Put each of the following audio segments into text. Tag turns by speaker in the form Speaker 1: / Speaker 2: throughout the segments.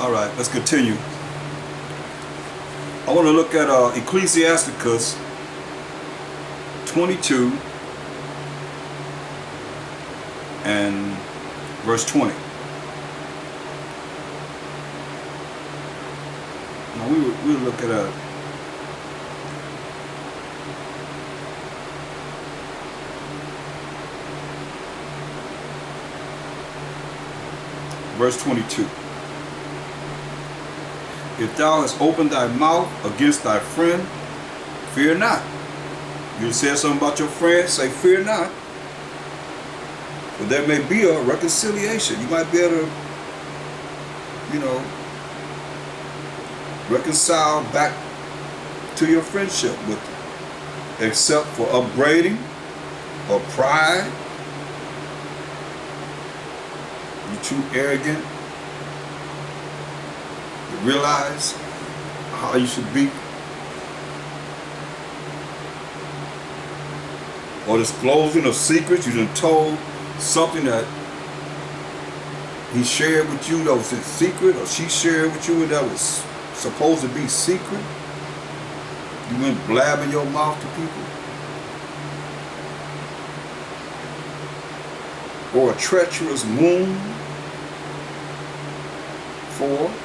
Speaker 1: All right, let's continue. I want to look at Ecclesiasticus 22 and verse 20. Now we'll look at verse 22. If thou hast opened thy mouth against thy friend, fear not. You said something about your friend, say fear not. But there may be a reconciliation. You might be able to, reconcile back to your friendship with them. Except for upbraiding or pride. You're too arrogant to realize how you should be. Or disclosing of secrets. You done told something that he shared with you that was in secret, or she shared with you that was supposed to be secret. You went blabbing your mouth to people. Or a treacherous wound.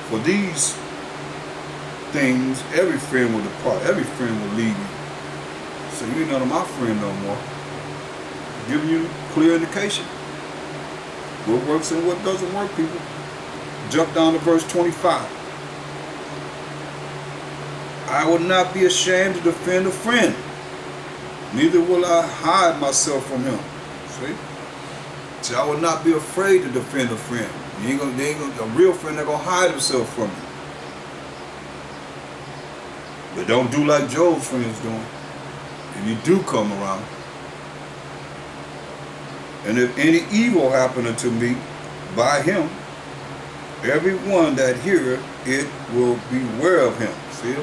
Speaker 1: For these things, every friend will depart. Every friend will leave you. So you ain't none of my friend no more. Giving you clear indication. What works and what doesn't work, people. Jump down to verse 25. I will not be ashamed to defend a friend. Neither will I hide myself from him. See, I will not be afraid to defend a friend. A real friend not gonna hide himself from you. But don't do like Job's friends doing. If you do come around. And if any evil happen unto me by him, everyone that heareth it will beware of him. See,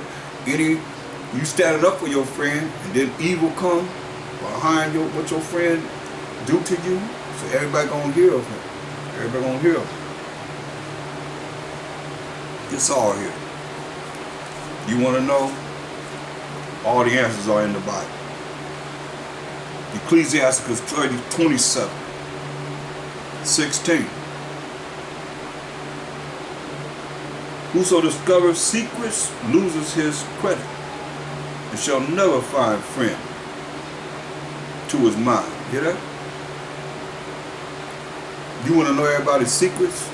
Speaker 1: you standing up for your friend, and then evil come behind what your friend do to you. So everybody gonna hear of him. Everybody gonna hear of him. It's all here. You want to know? All the answers are in the Bible. Ecclesiasticus 27, 16. Whoso discovers secrets loses his credit, and shall never find friend to his mind. Hear that? You want to know everybody's secrets?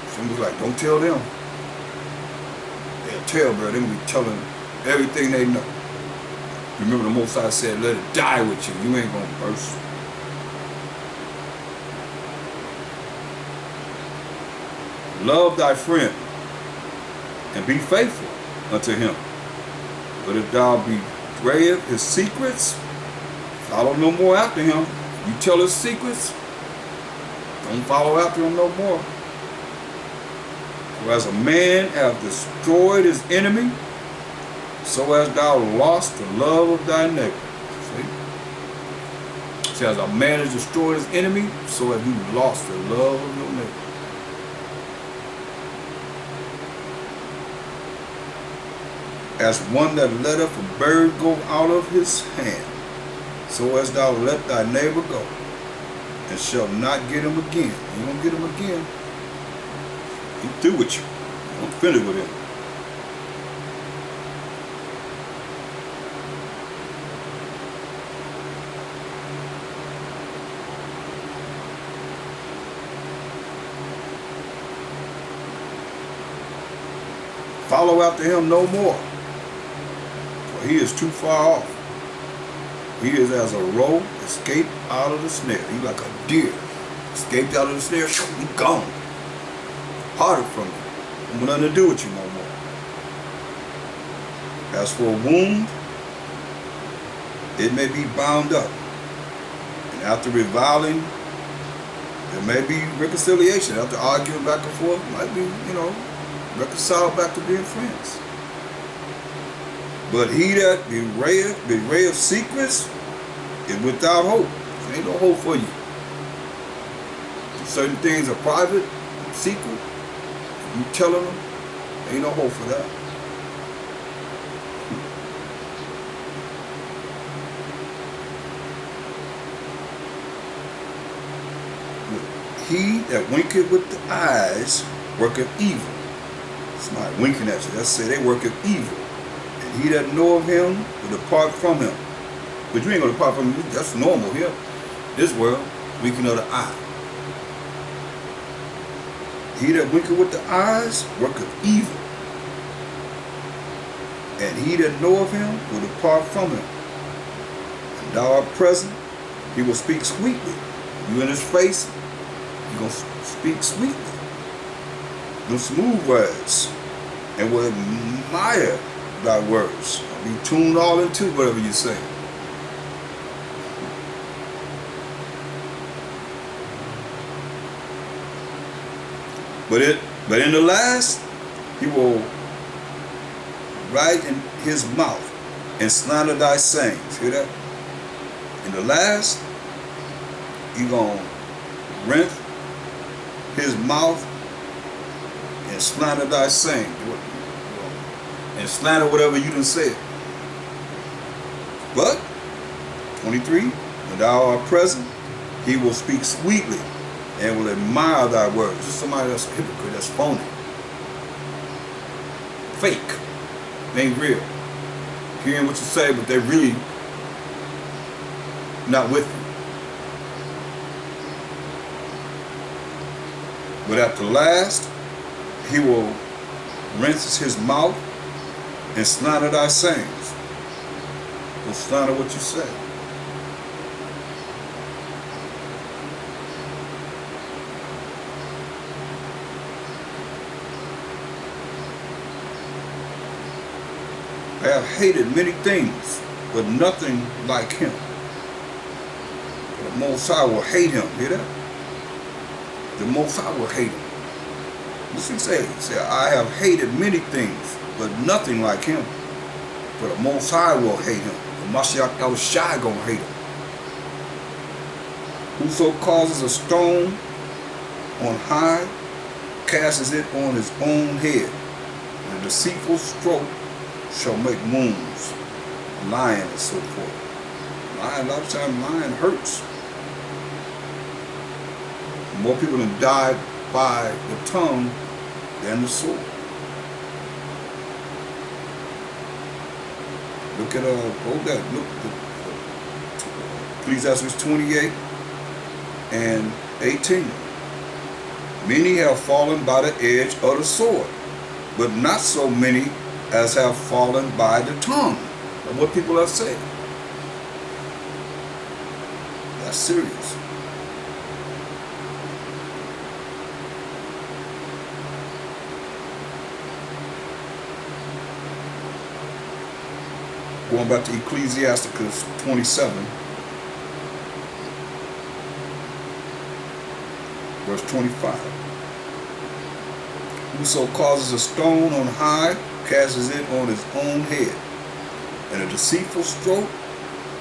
Speaker 1: Somebody's like, don't tell them. They'll tell, bro. They'll be telling everything they know. Remember the Most High said, let it die with you. You ain't going to burst. Love thy friend, and be faithful unto him. But if thou betrayest his secrets, follow no more after him. You tell his secrets, don't follow after him no more. For as a man hath destroyed his enemy, so hast thou lost the love of thy neighbor. See, as a man has destroyed his enemy, so have you lost the love of your neighbor. As one that letteth a bird go out of his hand, so hast thou let thy neighbor go, and shalt not get him again. You won't get him again. He's through with you. I'm finished with him. Follow after him no more, for he is too far off. He is as a roe escaped out of the snare. He's like a deer escaped out of the snare. He gone. Parted from you. I'm nothing to do with you no more. As for a wound, it may be bound up, and after reviling, there may be reconciliation. After arguing back and forth, might be, reconcile back to being friends. But he that bewrayeth secrets is without hope. There ain't no hope for you. Certain things are private, secret. You telling them, ain't no hope for that. He that winketh with the eyes worketh evil. It's not winking at you. That's say they worketh evil. And he that knoweth him will depart from him. But you ain't going to depart from him. That's normal here. This world, winking of the eye. He that winketh with the eyes worketh evil. And he that knoweth him will depart from him. And thou art present, he will speak sweetly. You in his face, he going to speak sweetly. No smooth words. And will admire thy words. Be tuned all into whatever you say. But in the last, he will write in his mouth and slander thy sayings. Hear that? In the last, he gonna rent his mouth and slander thy sayings. And slander whatever you done said. But, 23, when thou art present, he will speak sweetly and will admire thy words. This is somebody that's a hypocrite, that's phony. Fake. They ain't real. Hearing what you say, but they're really not with you. But at the last, he will rinse his mouth and slander thy sayings. Will slander what you say. I have hated many things, but nothing like him. The Most High will hate him. Hear that? The Most High will hate him. What's he say? He said, I have hated many things, but nothing like him. But the Most High will hate him. The Mashiach El-Shai gonna hate him. Whoso causes a stone on high, casts it on his own head. And a deceitful stroke shall make wounds. Lying and so forth. Lying, a lot of times lying hurts. More people have died by the tongue than the sword. Look at hold that. Look at Ecclesiastes 28 and 18. Many have fallen by the edge of the sword, but not so many as have fallen by the tongue. Of what people have said. That's serious. Going back to Ecclesiasticus 27, verse 25. Whoso causes a stone on high, casts it on his own head, and a deceitful stroke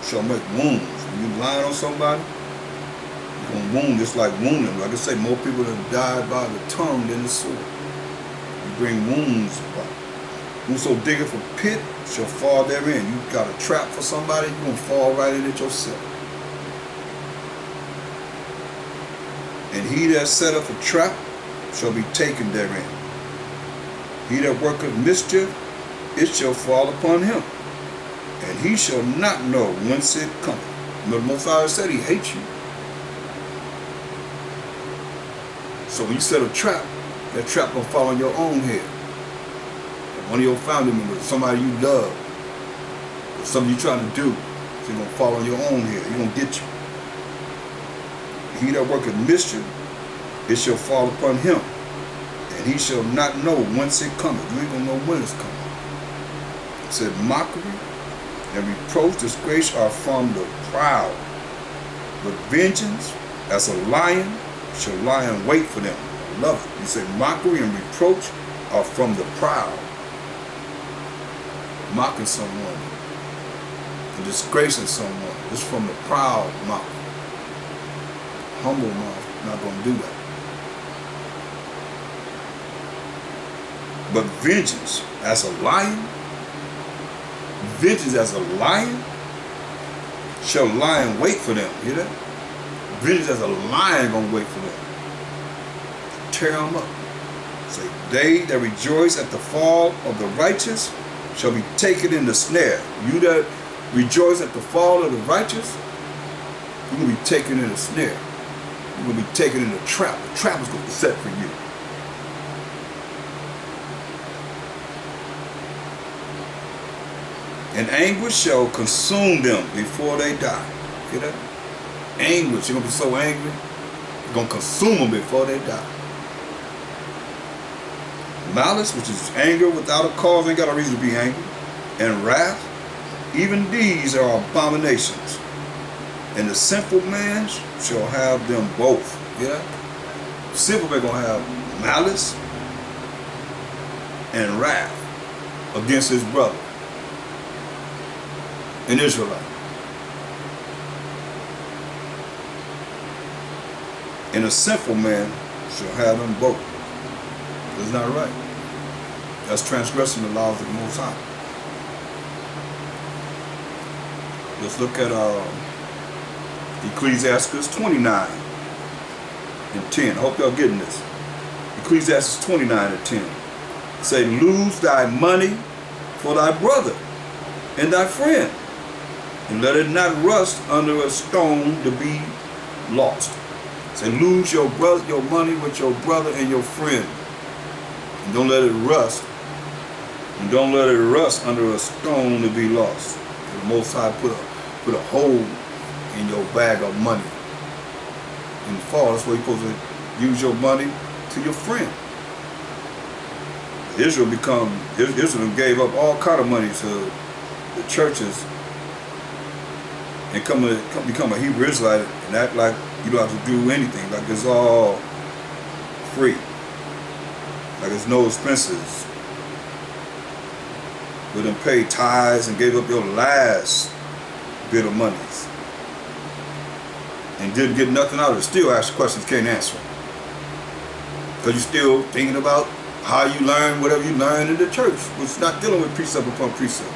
Speaker 1: shall make wounds. When you lying on somebody, you're going to wound just like wounding. Like I say, more people have died by the tongue than the sword. You bring wounds about. Whoso diggeth a pit shall fall therein. You got a trap for somebody, you're going to fall right in it yourself. And he that setteth a trap shall be taken therein. He that worketh mischief, it shall fall upon him, and he shall not know whence it cometh. But the Most High said he hates you. So when you set a trap, that trap gonna fall on your own head. And one of your family members, somebody you love, or something you trying to do, it's gonna fall on your own head. He's gonna get you. He that worketh mischief, it shall fall upon him, and he shall not know whence it cometh. You ain't gonna know when it's coming. It said, mockery and reproach, disgrace are from the proud, but vengeance, as a lion, shall lie in wait for them. I love it. He said, mockery and reproach are from the proud. Mocking someone and disgracing someone is from the proud mouth. Humble mouth not gonna do that. But vengeance as a lion, vengeance as a lion, shall lie in wait for them. Hear that? Vengeance as a lion gonna wait for them. Tear them up. Say, they that rejoice at the fall of the righteous shall be taken in the snare. You that rejoice at the fall of the righteous, you're gonna be taken in the snare. You're gonna be taken in the trap. The trap is gonna be set for you. And anguish shall consume them before they die. Hear that? Anguish. You're going to be so angry, you're going to consume them before they die. Malice, which is anger without a cause, ain't got a reason to be angry. And wrath, even these are abominations. And the simple man shall have them both. Hear that? The simple man going to have malice and wrath against his brother. An Israelite. And a sinful man shall have them both. That's not right. That's transgressing the laws of the Most High. Let's look at Ecclesiastes 29 and 10. I hope y'all getting this. Ecclesiastes 29 and 10. Say, lose thy money for thy brother and thy friend, and let it not rust under a stone to be lost. Say, lose your money with your brother and your friend, and don't let it rust. And don't let it rust under a stone to be lost. The Most High put a hole in your bag of money. In the fall, that's where you're supposed to use your money to your friend. Israel gave up all kind of money to the churches and become a Hebrew Israelite and act like you don't have to do anything, like it's all free, like it's no expenses. We done paid tithes and gave up your last bit of monies and didn't get nothing out of it. Still ask questions, can't answer them, because you're still thinking about how you learn whatever you learn in the church, which is not dealing with precept upon precept.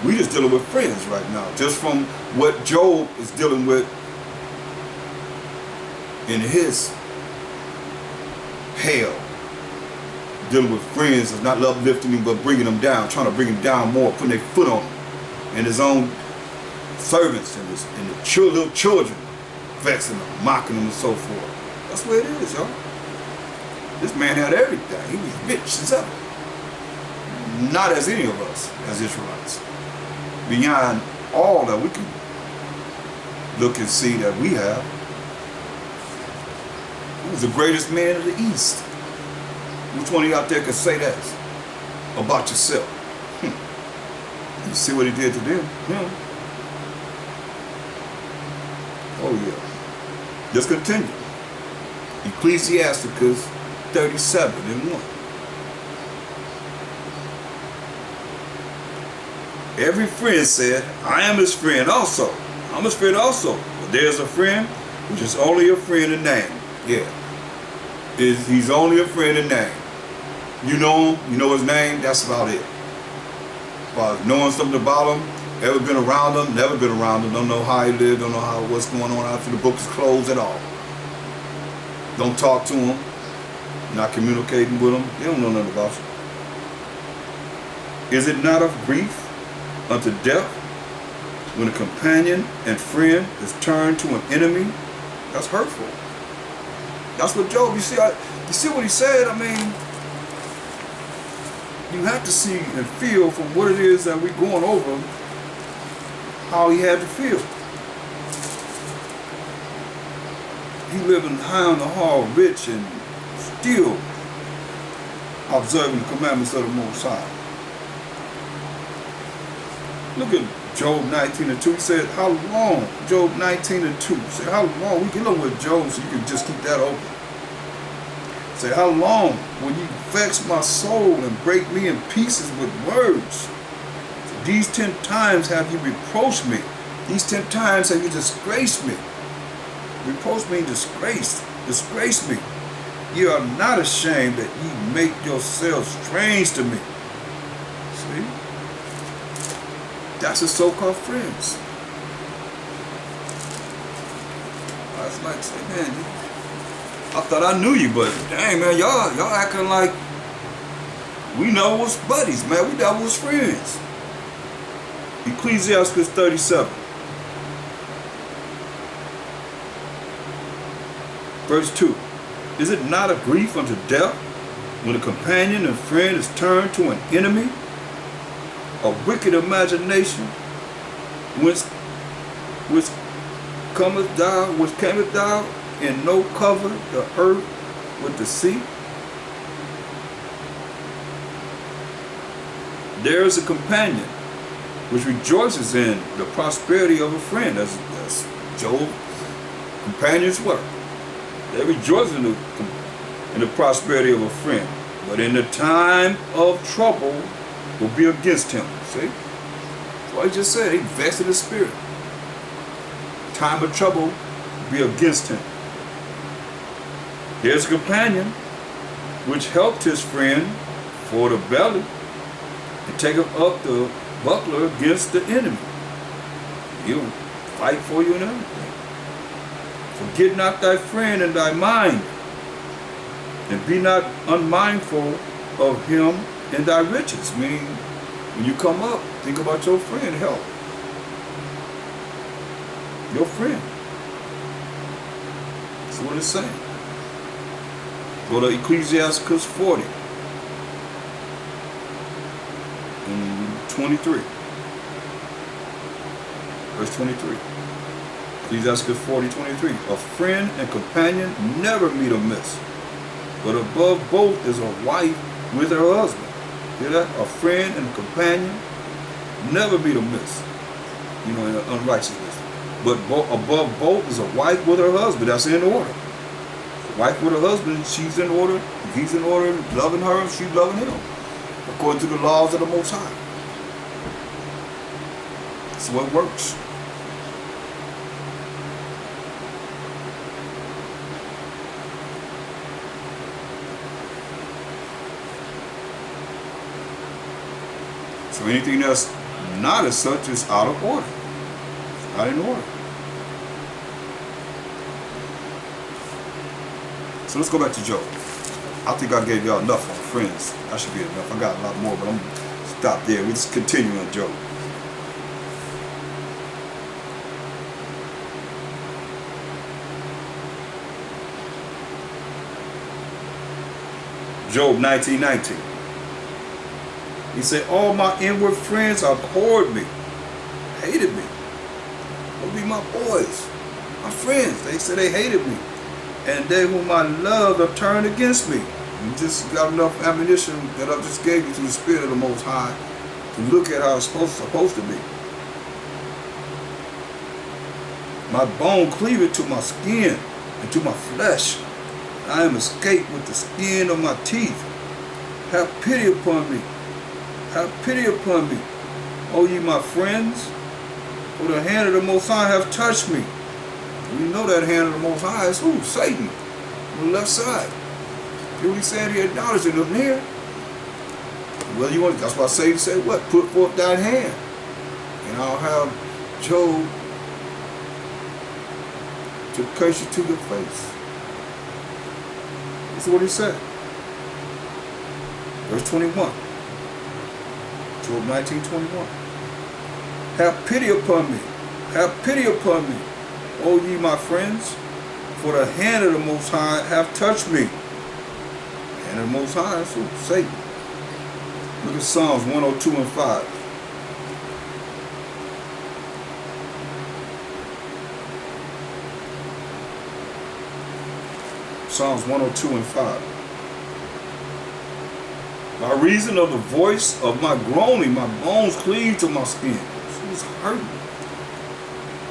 Speaker 1: We just dealing with friends right now, just from what Job is dealing with in his hell. Dealing with friends is not uplifting him, but bringing him down, trying to bring him down more, putting their foot on him, and his own servants and the little children vexing him, mocking him, and so forth. That's where it is, y'all. This man had everything. He was rich as ever. Not as any of us as Israelites. Beyond all that we can look and see that we have. He was the greatest man of the East. Which one of you out there can say that about yourself? You see what he did to them? Oh yeah. Just continue. Ecclesiasticus 37 and 1. Every friend said, I am his friend also. I'm his friend also. But there's a friend which is only a friend in name. Yeah. He's only a friend in name. You know him, you know his name, that's about it. About knowing something about him, ever been around him, never been around him, don't know how he lived, don't know what's going on after the book is closed at all. Don't talk to him, not communicating with him, they don't know nothing about you. Is it not of grief unto death when a companion and friend is turned to an enemy? That's hurtful. That's what Job, you see what he said? I mean, you have to see and feel from what it is that we're going over, how he had to feel. He living high on the hall, rich, and still observing the commandments of the Most High. Look at Job 19 and 2. He said, how long? Job 19 and 2. He said, how long? We can look with Job so you can just keep that open. He said, how long will you vex my soul and break me in pieces with words? So these 10 times have you reproached me. These 10 times have you disgraced me. Reproach me and disgrace me. ye are not ashamed that ye make yourselves strange to me. See? That's the so-called friends. I was like, say, man, I thought I knew you, but dang, man, y'all acting like we know was buddies, man. We never was friends. Ecclesiastes 37. Verse 2. Is it not a grief unto death when a companion and friend is turned to an enemy? A wicked imagination which cometh thou in no cover the earth with the sea? There is a companion which rejoices in the prosperity of a friend. As Job companions were. They rejoice in the prosperity of a friend. But in the time of trouble will be against him. See? That's what I just said. He vexed in the spirit. Time of trouble will be against him. There's a companion which helped his friend for the belly and taketh up the buckler against the enemy. He'll fight for you and everything. Forget not thy friend in thy mind, and be not unmindful of him in thy riches. Meaning, when you come up, think about your friend, help. Your friend. That's what it's saying. Go to Ecclesiastes 40 and 23. Verse 23. Ecclesiastes 40:23. A friend and companion never meet amiss, but above both is a wife with her husband. Hear that? A friend and a companion never meet amiss. You know, in unrighteousness. But above both is a wife with her husband. That's in order. The wife with her husband, she's in order. He's in order, loving her, she's loving him, according to the laws of the Most High. That's what works. So anything that's not as such is out of order. It's not in order. So let's go back to Job. I think I gave y'all enough on friends. That should be enough. I got a lot more, but I'm going to stop there. We just continue on Job. Job 19:19. He said, all my inward friends abhorred me, hated me. They'll be my boys, my friends. They said they hated me. And they whom I loved are turned against me. You just got enough ammunition that I just gave you through the Spirit of the Most High to look at how it's supposed to be. My bone cleaveth to my skin and to my flesh. I am escaped with the skin of my teeth. Have pity upon me. Have pity upon me, O ye my friends, for the hand of the Most High have touched me. We know that hand of the Most High is who? Satan, on the left side. Hear what he said? He acknowledged it up there. Well, you want? That's why Satan said, what? Put forth thine hand, and I'll have Job to curse you to your face. That's what he said. Verse 21. Job 19:21. Have pity upon me. Have pity upon me, O ye my friends, for the hand of the Most High hath touched me. The hand of the Most High is who? Satan. Look at Psalms 102 and 5. Psalms 102 and 5. By reason of the voice of my groaning, my bones cleave to my skin. It was hurting.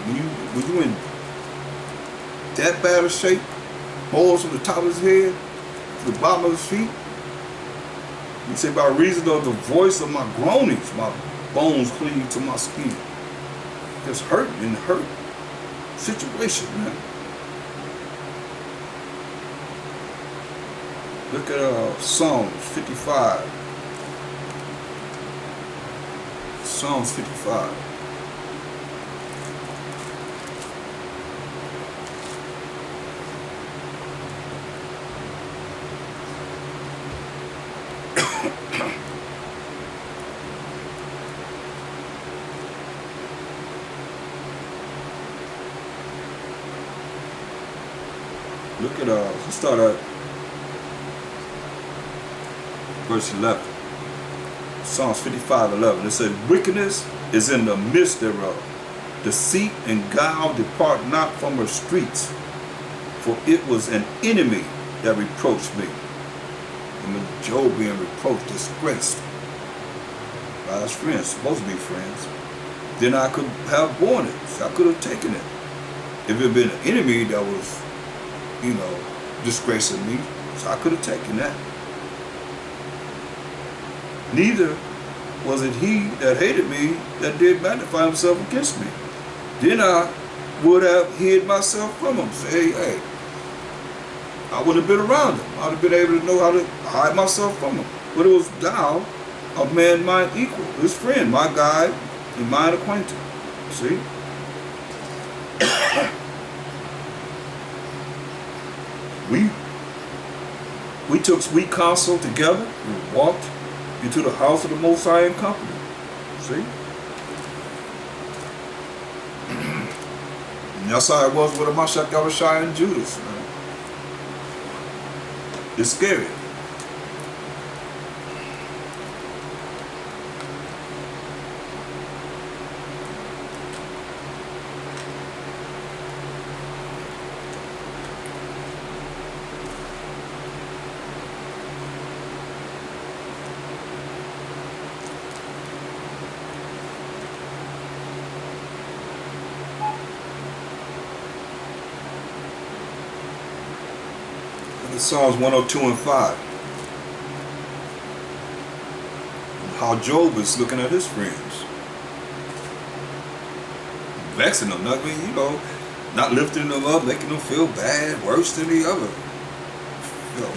Speaker 1: When you in that bad of shape, holes from the top of his head to the bottom of his feet, he said, by reason of the voice of my groanings, my bones cleave to my skin. It's hurting in the hurt situation, man. Look at Psalms 55. Psalms 55. Look at let's start at verse 11. Psalms 55:11. It says, wickedness is in the midst thereof. Deceit and guile depart not from her streets. For it was an enemy that reproached me. And when Job being reproached, disgraced by his friends, supposed to be friends, then I could have borne it. So I could have taken it. If it had been an enemy that was, disgracing me, so I could have taken that. Neither was it he that hated me that did magnify himself against me. Then I would have hid myself from him. Say, hey, I would have been around him. I would have been able to know how to hide myself from him. But it was thou, a man mine equal, his friend, my guide, and mine acquaintance. See? We took sweet counsel together and walked into the house of the Most High in company. See? And that's how it was with Amashak, Yahweh, and Judas. Man. It's scary. Psalms 102 and 5. How Job is looking at his friends. Vexing them, not lifting them up, making them feel bad, worse than the other.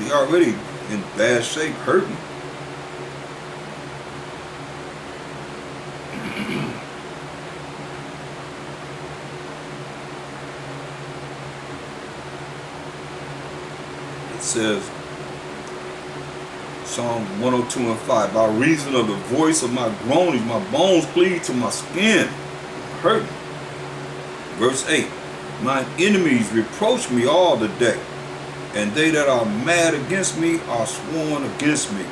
Speaker 1: He already in bad shape, hurting. Says Psalm 102 and 5, by reason of the voice of my groanings, my bones cleave to my skin, hurting. Verse 8, mine enemies reproach me all the day, and they that are mad against me are sworn against me.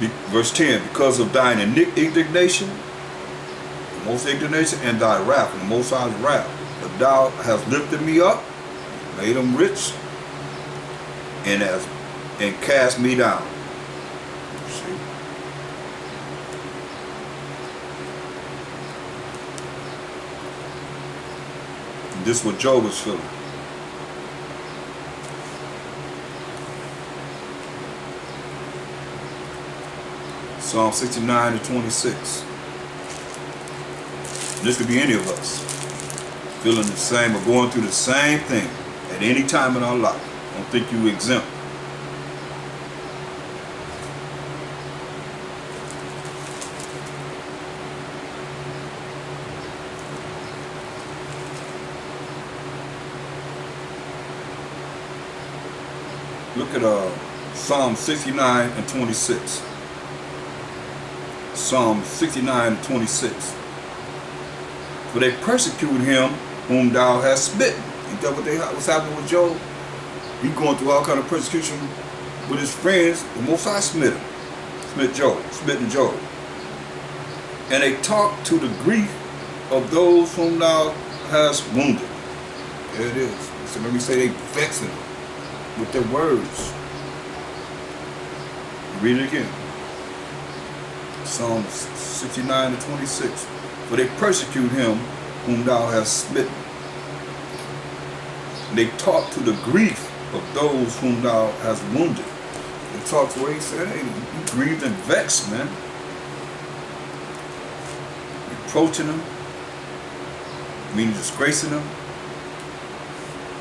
Speaker 1: See? Verse 10, because of thine indignation, most indignation, and thy wrath, and the Most High's wrath. But thou hast lifted me up, made him rich, and cast me down. See? And this is what Job was feeling. Psalm 69 and 26. This could be any of us, feeling the same or going through the same thing at any time in our life. Don't think you exempt. Look at Psalm 69 and 26. Psalm 69 and 26. For they persecute him whom thou hast smitten. Ain't that what's happening with Job? He going through all kind of persecution with his friends. The Most High smitten Job. And they talk to the grief of those whom thou hast wounded. There it is. So let me say they vexing him with their words. Read it again. Psalm 69 and 26. For they persecute him whom thou hast smitten. They talk to the grief of those whom thou hast wounded. They talk to where he said, hey, you grieved and vexed, man. Reproaching him. meaning disgracing him.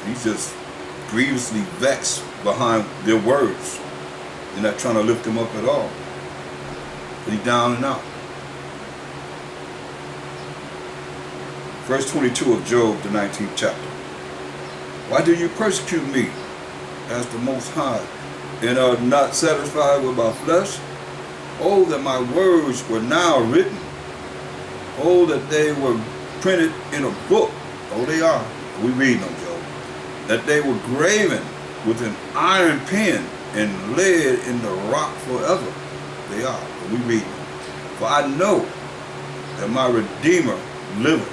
Speaker 1: He's just grievously vexed behind their words. They're not trying to lift him up at all. But he's down and out. Verse 22 of Job, the 19th chapter. Why do you persecute me, as the Most High, and are not satisfied with my flesh? Oh, that my words were now written. Oh, that they were printed in a book. Oh, they are. We read them, Job. That they were graven with an iron pen and laid in the rock forever. They are. We read them. For I know that my Redeemer liveth,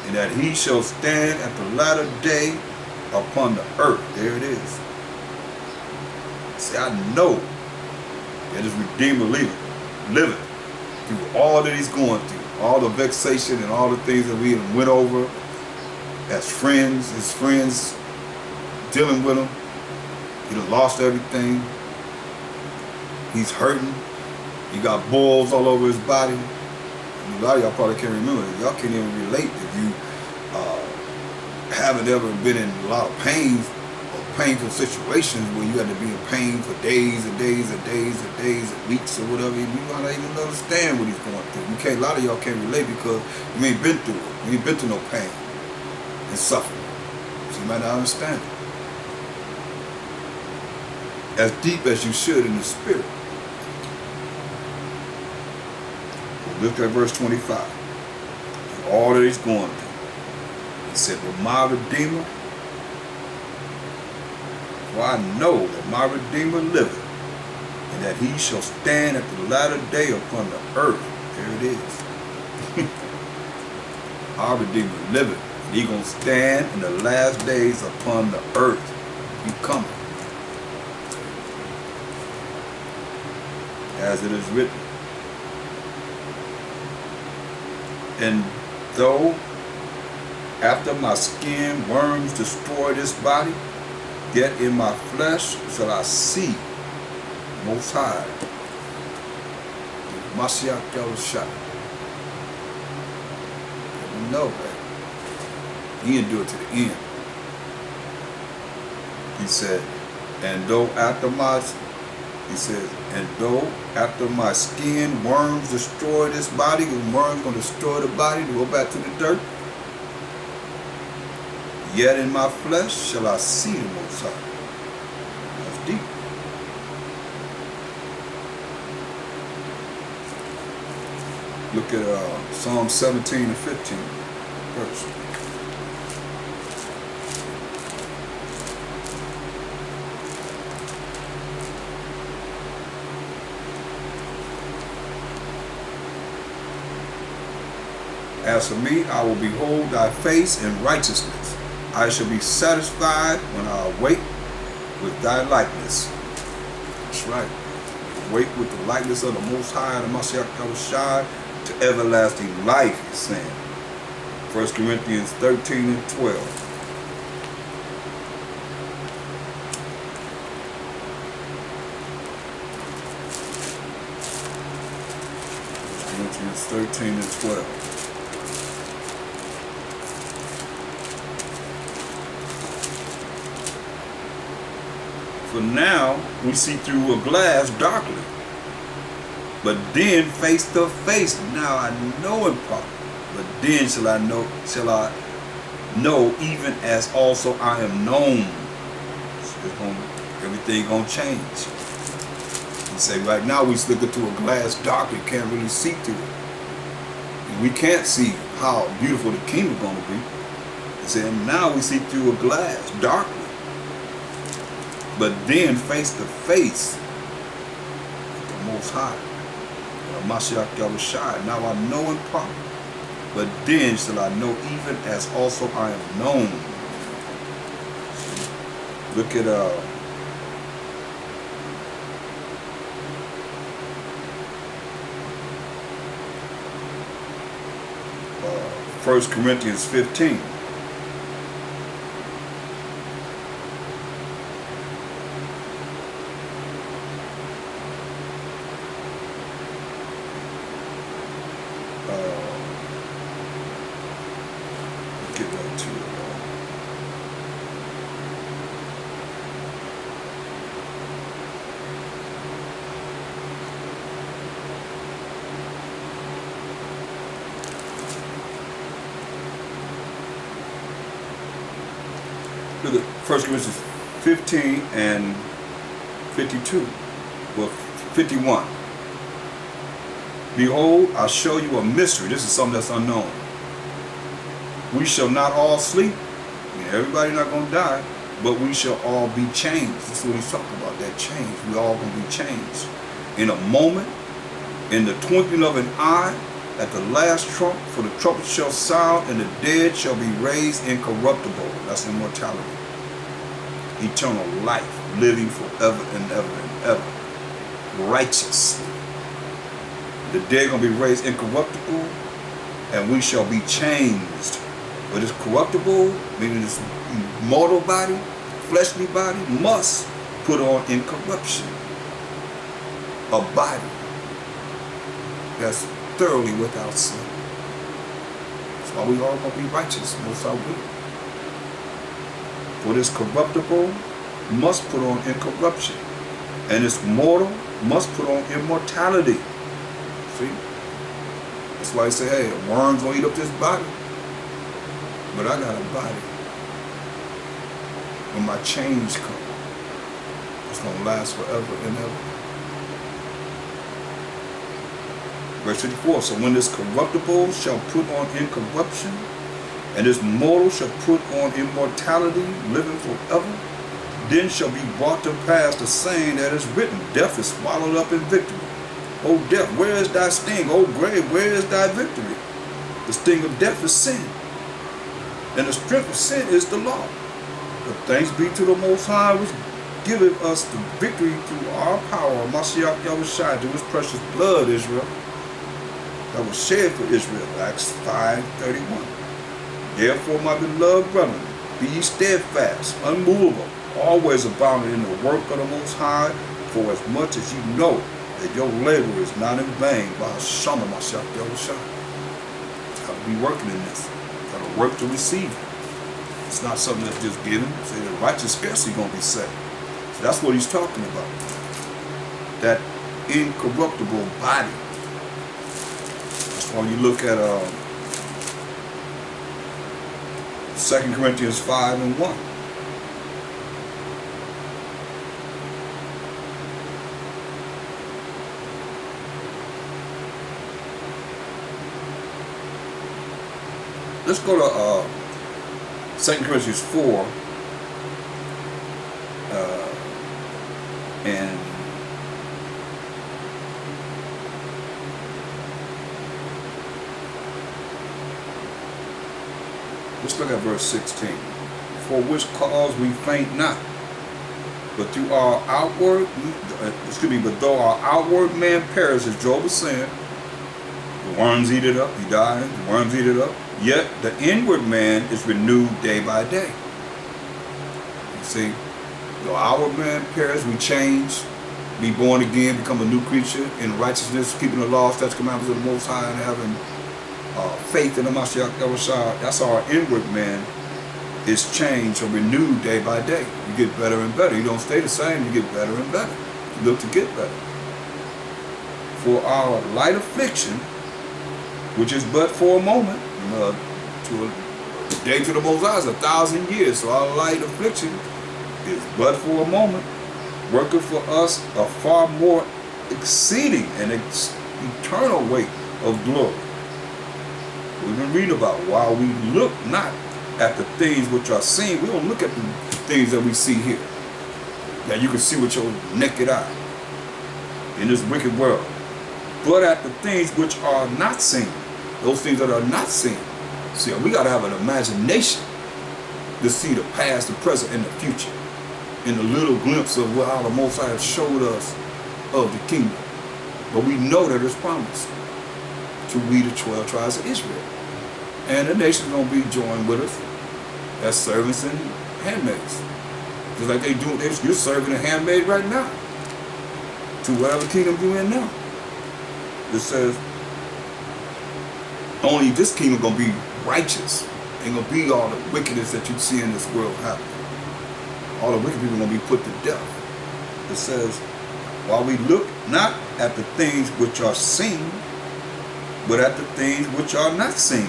Speaker 1: and that he shall stand at the latter day upon the earth. There it is. See, I know that his Redeemer liveth through all that he's going through, all the vexation and all the things that we went over as friends, his friends dealing with him. He done lost everything. He's hurting. He got boils all over his body. A lot of y'all probably can't remember it. Y'all can't even relate if you haven't ever been in a lot of pain or painful situations where you had to be in pain for days and days and days and days and weeks or whatever. You might not even understand what he's going through. You can't. A lot of y'all can't relate because you ain't been through it. You ain't been through no pain and suffering, so you might not understand it as deep as you should in the spirit. Look at verse 25. All that he's going through. He said, but my Redeemer, for I know that my Redeemer liveth, and that he shall stand at the latter day upon the earth. There it is. Our Redeemer liveth, and he gonna stand in the last days upon the earth. He coming. As it is written. And though after my skin worms destroy this body, yet in my flesh shall I see Most High, Mashiach Yahushua. You know that. He endured to the end. He said, and though after my, he says, and though after my skin worms destroy this body, and worms going to destroy the body to go back to the dirt, yet in my flesh shall I see the Most High. That's deep. Look at Psalm 17 and 15 verse. As for me, I will behold thy face in righteousness. I shall be satisfied when I awake with thy likeness. That's right. Awake with the likeness of the Most High, the Mashiach Yahushua, to everlasting life, he's saying. 1 Corinthians 13 and 12. 1 Corinthians 13 and 12. For now we see through a glass darkly, but then face to face. Now I know in part, but then shall I know even as also I am known. So everything gonna change. He say right now we look into a glass darkly, can't really see through it. And we can't see how beautiful the kingdom gonna be. He said now we see through a glass darkly. But then face to face with the Most High, Mashiach Yahushua. Now I know in part, but then shall I know even as also I am known. Look at 1 Corinthians 15. to look at 1 Corinthians 15 and 52. Well, 51. Behold, I show you a mystery. This is something that's unknown. We shall not all sleep. I mean, everybody not going to die, but we shall all be changed. That's what he's talking about, that change. We all going to be changed. In a moment, in the twinkling of an eye, at the last trump, for the trumpet shall sound, and the dead shall be raised incorruptible. That's immortality. Eternal life, living forever and ever and ever. Righteously. The dead going to be raised incorruptible, and we shall be changed. But this corruptible, meaning this mortal body, fleshly body, must put on incorruption. A body that's thoroughly without sin. That's why we all going to be righteous, most our will. For this corruptible must put on incorruption, and this mortal must put on immortality. See? That's why I say, hey, a worm's going to eat up this body. But I got a body. When my change comes, it's going to last forever and ever. Verse 54, so when this corruptible shall put on incorruption, and this mortal shall put on immortality, living forever, then shall be brought to pass the saying that is written, death is swallowed up in victory. O death, where is thy sting? O grave, where is thy victory? The sting of death is sin, and the strength of sin is the law. But thanks be to the Most High, which giveth us the victory through our power, Mashiach Yahushua, through his precious blood, Israel, that was shed for Israel, Acts 5:31. Therefore, my beloved brethren, be ye steadfast, unmovable, always abounding in the work of the Most High, for as much as you know that your labor is not in vain by Hashem Mashiach Yahushua. Got to be working in this. Got to work to receive it. It's not something that's just given. Say the righteous scarcely going to be saved. So that's what he's talking about. That incorruptible body. That's why you look at 2 Corinthians 5 and 1. Let's go to 2 Corinthians 4 and let's look at verse 16. For which cause we faint not, but through our outward, but though our outward man perishes, Job was saying, the worms eat it up, he died, the worms eat it up. Yet the inward man is renewed day by day. You see, the outward man perishes, we change, be born again, become a new creature in righteousness, keeping the law, statutes, commandments of the Most High, and having faith in the Mashiach Yahushua. That's how our inward man is changed or renewed day by day. You get better and better. You don't stay the same, you get better and better. You look to get better. For our light affliction, which is but for a moment, to a day to the Most High is 1,000 years. So our light affliction is but for a moment, working for us a far more exceeding and eternal weight of glory. We've been reading about while we look not at the things which are seen, we don't look at the things that we see here, that you can see with your naked eye in this wicked world, but at the things which are not seen. Those things that are not seen. See, we got to have an imagination to see the past, the present, and the future in a little glimpse of what the Most High has showed us of the kingdom. But we know that it's promised to we the 12 tribes of Israel. And the nation's going to be joined with us as servants and handmaids. Just like they do, you're serving a handmaid right now to whatever kingdom you're in now. It says, only this kingdom going to be righteous Ain't gonna be all the wickedness that you see in this world happening. All the wicked people are gonna be put to death. It says, while we look not at the things which are seen, but at the things which are not seen.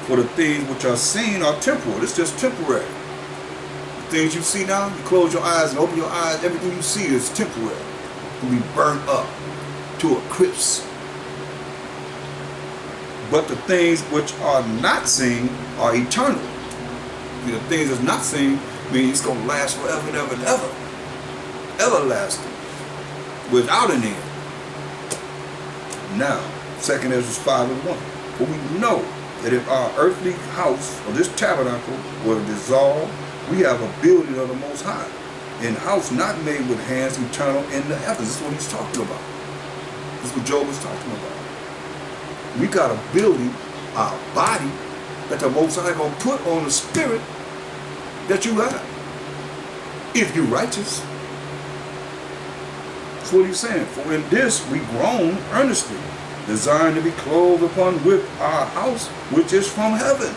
Speaker 1: For the things which are seen are temporal. It's just temporary. The things you see now, you close your eyes and open your eyes, everything you see is temporary. It will be burnt up to a crisp. But the things which are not seen are eternal. The things that's not seen means it's going to last forever and ever and ever. Everlasting. Without an end. Now, 2 Ezra 5:1. For we know that if our earthly house, or this tabernacle, were dissolved, we have a building of the Most High, an house not made with hands, eternal in the heavens. This is what he's talking about. This is what Job is talking about. We got a building, our body, that the Most High going to put on the spirit that you have. If you're righteous. That's what he's saying. For in this we groan earnestly, desiring to be clothed upon with our house, which is from heaven,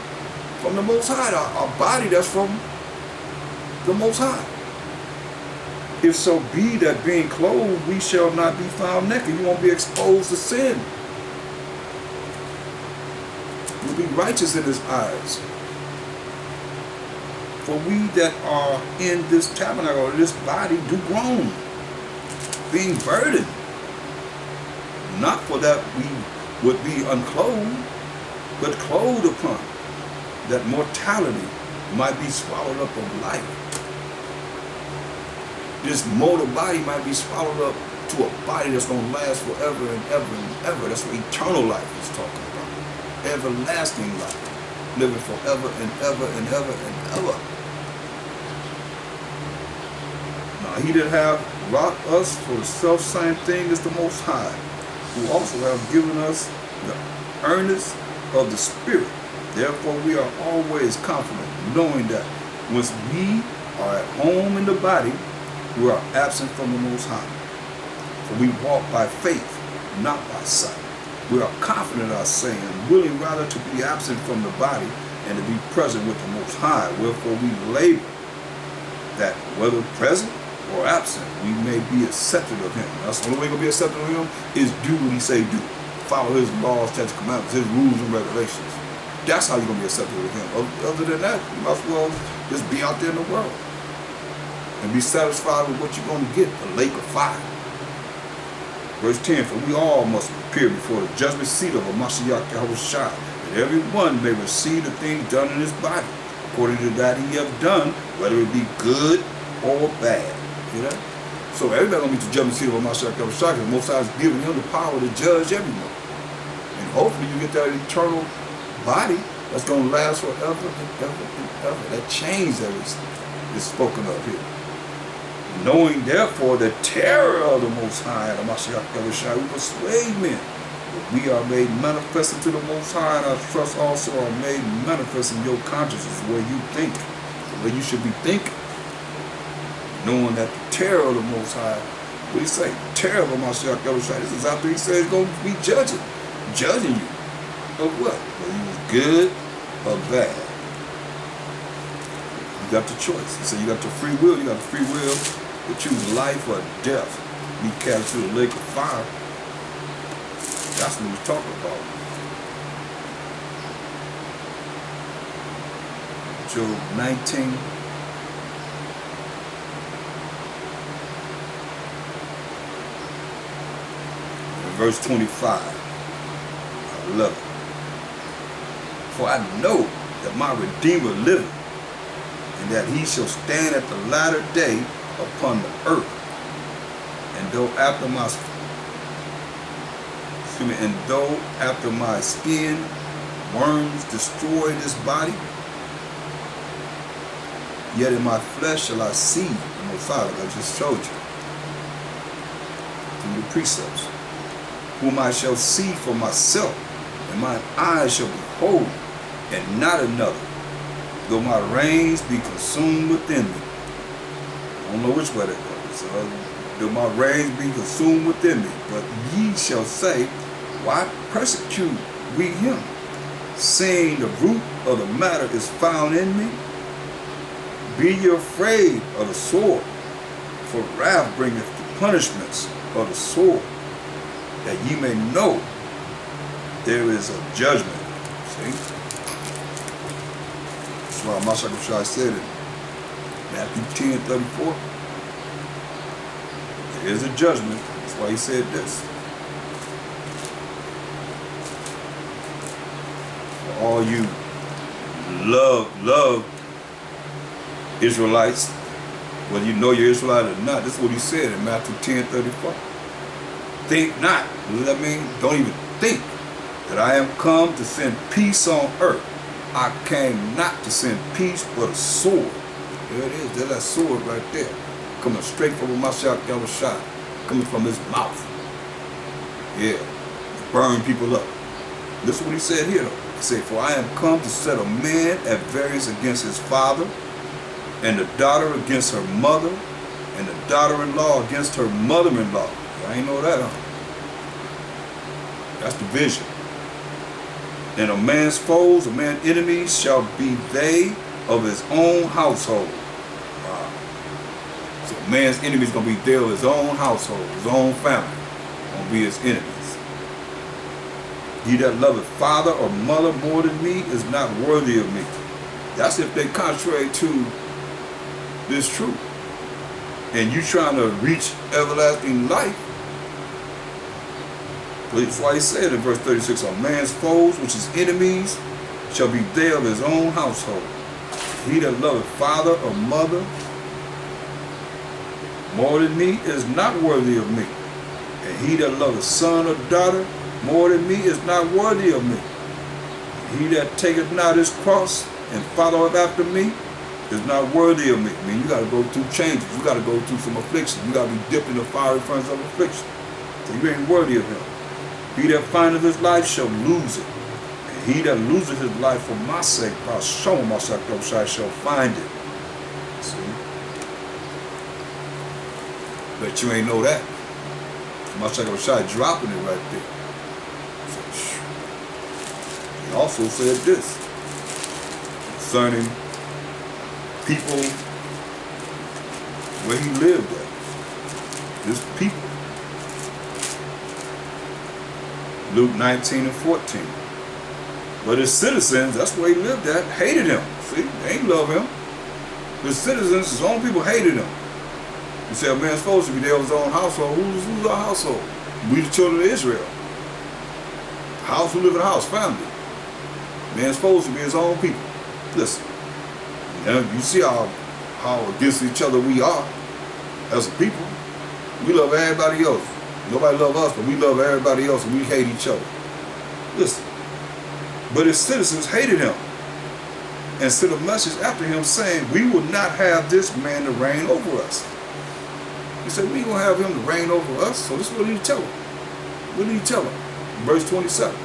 Speaker 1: from the Most High, our body that's from the Most High. If so be that being clothed, we shall not be found naked. You won't be exposed to sin. You'll be righteous in his eyes. For we that are in this tabernacle, or this body, do groan, being burdened. Not for that we would be unclothed, but clothed upon, that mortality might be swallowed up of life. This mortal body might be swallowed up to a body that's going to last forever and ever and ever. That's what eternal life is talking about. Everlasting life. Living forever and ever and ever and ever. Now, he that hath wrought us for the self-same thing is the Most High, who also have given us the earnest of the Spirit. Therefore we are always confident, knowing that once we are at home in the body, we are absent from the Most High. For we walk by faith, not by sight. We are confident in our saying, willing rather to be absent from the body and to be present with the Most High. Wherefore we labor that whether present or absent, we may be accepted of him. That's the only way we're going to be accepted of him is do what he say do. Follow his laws, statutes, commandments, his rules and regulations. That's how you're going to be accepted of him. Other than that, you might as well just be out there in the world and be satisfied with what you're going to get, the lake of fire. Verse 10, for we all must appear before the judgment seat of Mashiach Yahushua, that every one may receive the thing done in his body, according to that he have done, whether it be good or bad. You know? So everybody gonna be the judgment seat of Mashiach Yahushua, because Most High is giving him the power to judge everyone. And hopefully you get that eternal body that's gonna last forever and ever and ever. That change that is spoken of here. Knowing therefore the terror of the Most High and the Mashiach Yahushua, who persuade men that we are made manifest unto the Most High, and our trust also are made manifest in your consciousness, the way you think, the way you should be thinking. Knowing that the terror of the Most High, what do you say? Terror of the Mashiach Yahushua. This is after he says he's going to be judging you. Of what? Whether you was good or bad. You got the choice. He said you got your free will. You got the free will to choose life or death. Be cast to the lake of fire. That's what he's talking about. Job 19. Verse 25. I love it. For I know that my Redeemer liveth, and that he shall stand at the latter day upon the earth. And though after my skin worms destroy this body, yet in my flesh shall I see the Most High, like I just showed you, through the precepts, whom I shall see for myself, and mine eyes shall behold, and not another, though my reins be consumed within me. I don't know which way that goes. Though my reins be consumed within me, but ye shall say, why persecute we him? seeing the root of the matter is found in me? Be ye afraid of the sword, for wrath bringeth the punishments of the sword, that ye may know there is a judgment. See? That's why Mashiach said it. Matthew 10:34. There is a judgment. That's why he said this. For all you love Israelites, whether you know you're Israelite or not, this is what he said in Matthew 10:34. Think not. What does that mean? Don't even think that I am come to send peace on earth. I came not to send peace, but a sword. There it is. There's that sword right there, coming straight from Mashiach Yahushua, coming from his mouth. Yeah, burn people up. This is what he said here, though. He said, for I am come to set a man at variance against his father, and the daughter against her mother, and the daughter-in-law against her mother-in-law. I ain't know that, huh? That's the vision. And a man's foes, a man's enemies shall be they of his own household. Wow. So a man's enemies gonna be they of his own household, his own family. Gonna be his enemies. He that loveth father or mother more than me is not worthy of me. That's if they contrary to this truth. And you trying to reach everlasting life. That's why he said in verse 36, a man's foes, which is enemies, shall be they of his own household. He that loveth father or mother more than me is not worthy of me. And he that loveth son or daughter more than me is not worthy of me. He that taketh not his cross and followeth after me is not worthy of me. I mean, you got to go through changes. You got to go through some affliction. You got to be dipped in the fiery furnace of affliction. So you ain't worthy of him. He that findeth his life shall lose it. And he that loseth his life for my sake, Hashem Mashiach shall find it. See? But you ain't know that. Mashiach dropping it right there. So, he also said this concerning people where he lived at. His people. Luke 19:14. But his citizens, that's where he lived at, hated him. See, they ain't love him. His citizens, his own people hated him. He said, a man's supposed to be there of his own household. Who's our household? We the children of Israel. House who live in a house, family. Man's supposed to be his own people. Listen, you see how against each other we are as a people. We love everybody else. Nobody love us, but we love everybody else and we hate each other. Listen. But his citizens hated him and sent a message after him saying, we will not have this man to reign over us. He said, we ain't gonna have him to reign over us. So this is what he tell him. What did he tell him? Verse 27.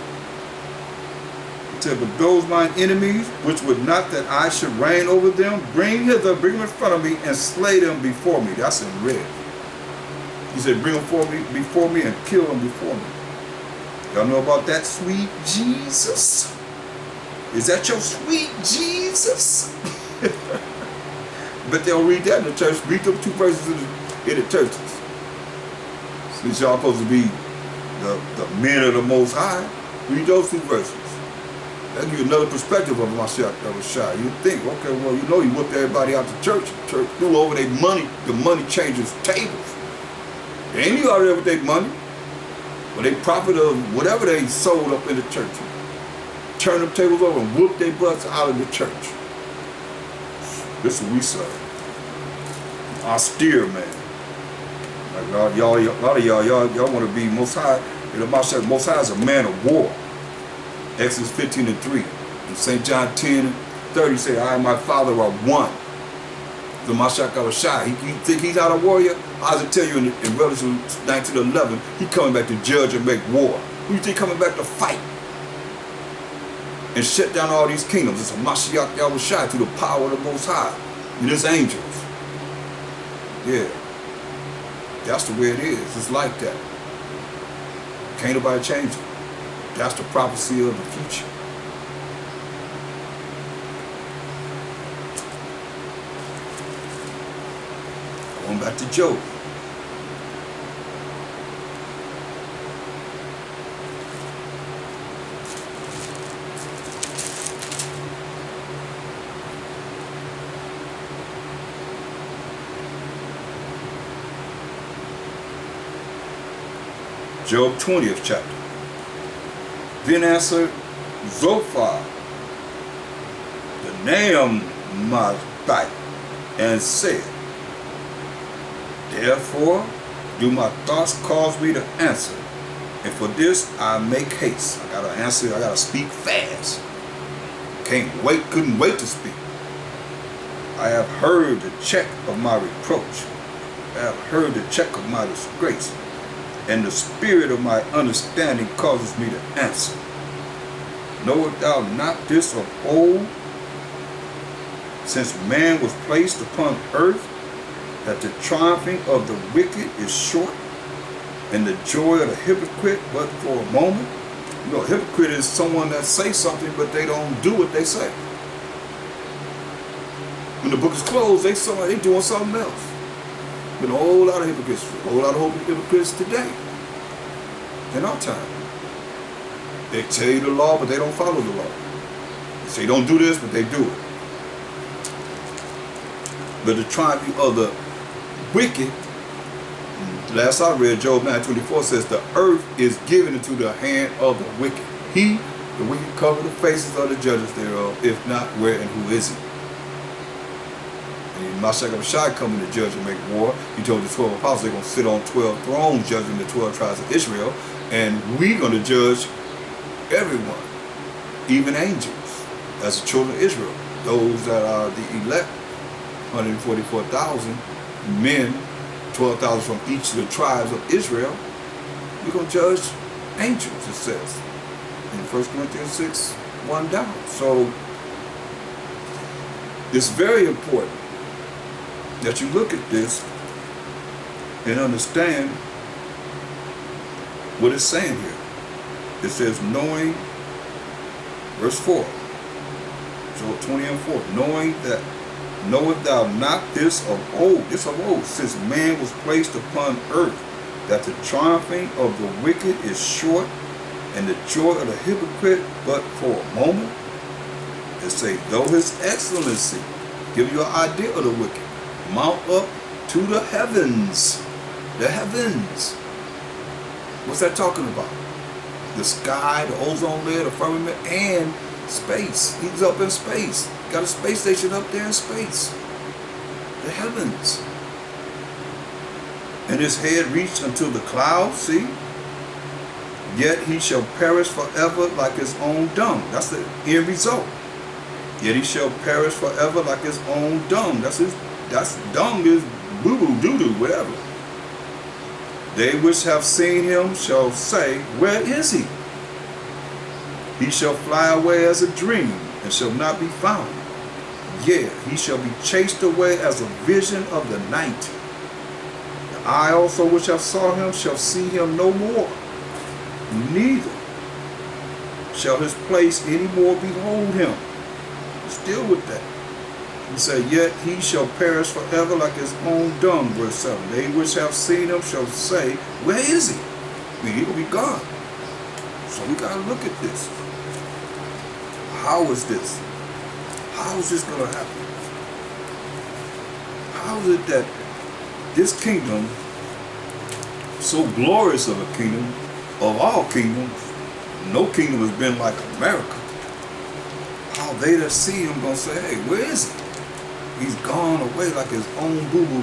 Speaker 1: He said, but those mine enemies, which would not that I should reign over them, bring hither, bring them in front of me, and slay them before me. That's in red. He said, bring them before me and kill them before me. Y'all know about that sweet Jesus? Is that your sweet Jesus? But they'll read that in the church. Read them two verses in the churches. Since y'all supposed to be the men of the Most High, read those two verses. That'll give you another perspective of Mashiach Yahushua. You think, okay, well, you know he whipped everybody out the church. The church threw over their money, the money changers' tables. They ain't you out there with their money. But they profit of whatever they sold up in the church. Turn them tables over and whoop their butts out of the church. This is what we serve. Austere man. Like y'all, a lot of y'all want to be Most High. Most High is a man of war. Exodus 15:3. In St. John 10:30 say, I and my Father are one. The Mashiach Yahushua, he think he's not a warrior? I was tell you in Revelation 19:11, he coming back to judge and make war. Who you think coming back to fight? And shut down all these kingdoms. It's a Mashiach Yahushua through the power of the Most High. And his angels. Yeah. That's the way it is. It's like that. Can't nobody change it. That's the prophecy of the future. back to Job. Job 20th chapter. Then answered Zophar the Naamathite and said, therefore do my thoughts cause me to answer, and for this I make haste. I gotta answer, I gotta speak fast. Couldn't wait to speak. I have heard the check of my reproach. I have heard the check of my disgrace, and the spirit of my understanding causes me to answer. Knowest thou not this of old, since man was placed upon earth, that the triumphing of the wicked is short, and the joy of the hypocrite but for a moment? You know, a hypocrite is someone that says something, but they don't do what they say. When the book is closed, they doing something else. Been a whole lot of hypocrites, a whole lot of hypocrites today, in our time. They tell you the law, but they don't follow the law. They say don't do this, but they do it. But the triumph of the wicked, last I read, Job 9:24 says, the earth is given into the hand of the wicked. The wicked, cover the faces of the judges thereof. If not, where and who is he? And Mashach Abishai coming to judge and make war. He told the 12 apostles they're going to sit on 12 thrones judging the 12 tribes of Israel. And we're going to judge everyone, even angels, as the children of Israel. Those that are the elect, 144,000 men, 12,000 from each of the tribes of Israel. We're going to judge angels, it says in 1 Corinthians 6, 1 down. So it's very important that you look at this and understand what it's saying here. It says, knowing, verse 4, Job 20 and 4, knowest thou not this of old, since man was placed upon earth, that the triumphing of the wicked is short, and the joy of the hypocrite but for a moment? It say, though his excellency, give you an idea of the wicked, mount up to the heavens. The heavens. What's that talking about? The sky, the ozone layer, the firmament, and space. He's up in space. Got a space station up there in space. The heavens. And his head reached unto the clouds, see? Yet he shall perish forever like his own dung. That's the end result. Yet he shall perish forever like his own dung. That's dung is boo-boo, doo-doo, whatever. They which have seen him shall say, where is he? He shall fly away as a dream, and shall not be found. Yea, he shall be chased away as a vision of the night. The eye also which have saw him shall see him no more. Neither shall his place any more behold him. Still with that. He said, yet he shall perish forever like his own dung, verse 7. They which have seen him shall say, where is he? I mean, he will be gone. So we got to look at this. How is this? How is this going to happen? How is it that this kingdom, so glorious of a kingdom, of all kingdoms, no kingdom has been like America. How they that see him going to say, hey, where is he? He's gone away like his own boo-boo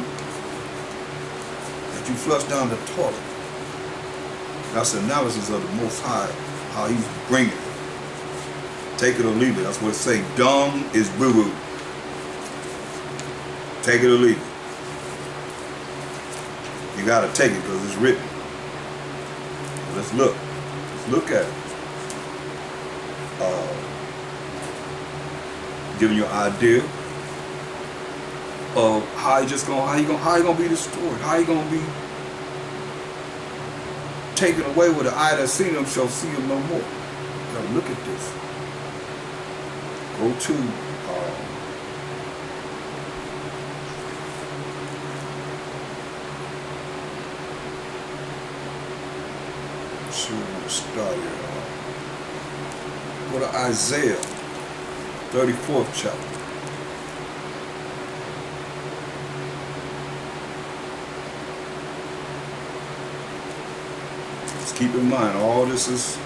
Speaker 1: that you flush down the toilet. That's the analysis of the Most High, how he's bringing it. Take it or leave it. That's what it say. Dung is boo-boo. Take it or leave it. You got to take it because it's written. Let's look. Let's look at it. Giving you an idea of how you gonna be destroyed, how you gonna be taken away with the eye that seen him shall see him no more. Now look at this. Go to sure where to start here. Go to Isaiah, 34th chapter. Just keep in mind, all this is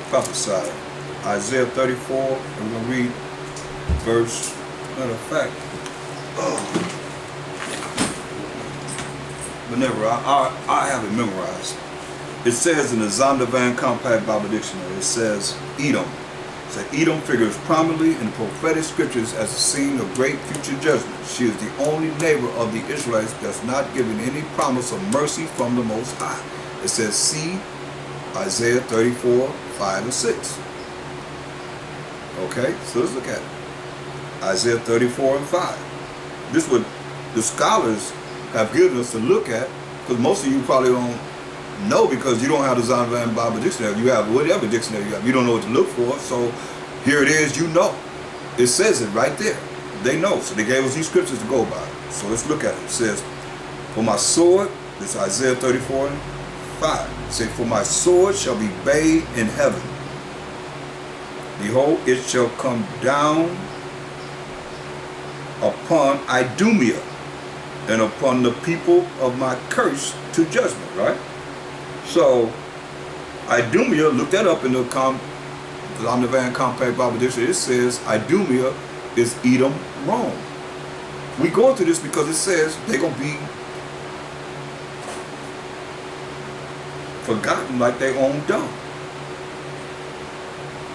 Speaker 1: prophesied. Isaiah 34, I'm going to read verse, matter of fact, but never, I have it memorized. It says in the Zondervan Compact Bible Dictionary, it says Edom. It says Edom figures prominently in the prophetic scriptures as a scene of great future judgment. She is the only neighbor of the Israelites that's not given any promise of mercy from the Most High. It says, see Isaiah 34, 5 and 6. Okay, so let's look at it. Isaiah 34 and 5. This is what the scholars have given us to look at, because most of you probably don't know because you don't have the Zondervan Bible Dictionary. You have whatever dictionary you have. You don't know what to look for, so here it is, you know. It says it right there. They know, so they gave us these scriptures to go by. So let's look at it. It says, for my sword, this is Isaiah 34 and 5. It says, for my sword shall be bathed in heaven. Behold, it shall come down upon Idumea and upon the people of my curse to judgment, right? So, Idumea, look that up in the Zondervan Compact Bible Dictionary. It says Idumea is Edom, Rome. We go into this because it says they're going to be forgotten like their own dung.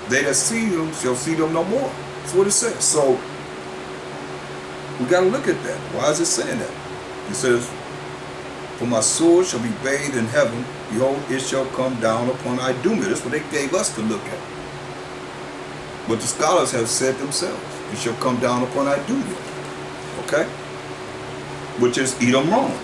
Speaker 1: They that see them shall see them no more. That's what it says. So, we got to look at that. Why is it saying that? It says, for my sword shall be bathed in heaven. Behold, it shall come down upon Idumea. That's what they gave us to look at. But the scholars have said themselves, it shall come down upon Idumea. Okay? Which is Edom, Rome.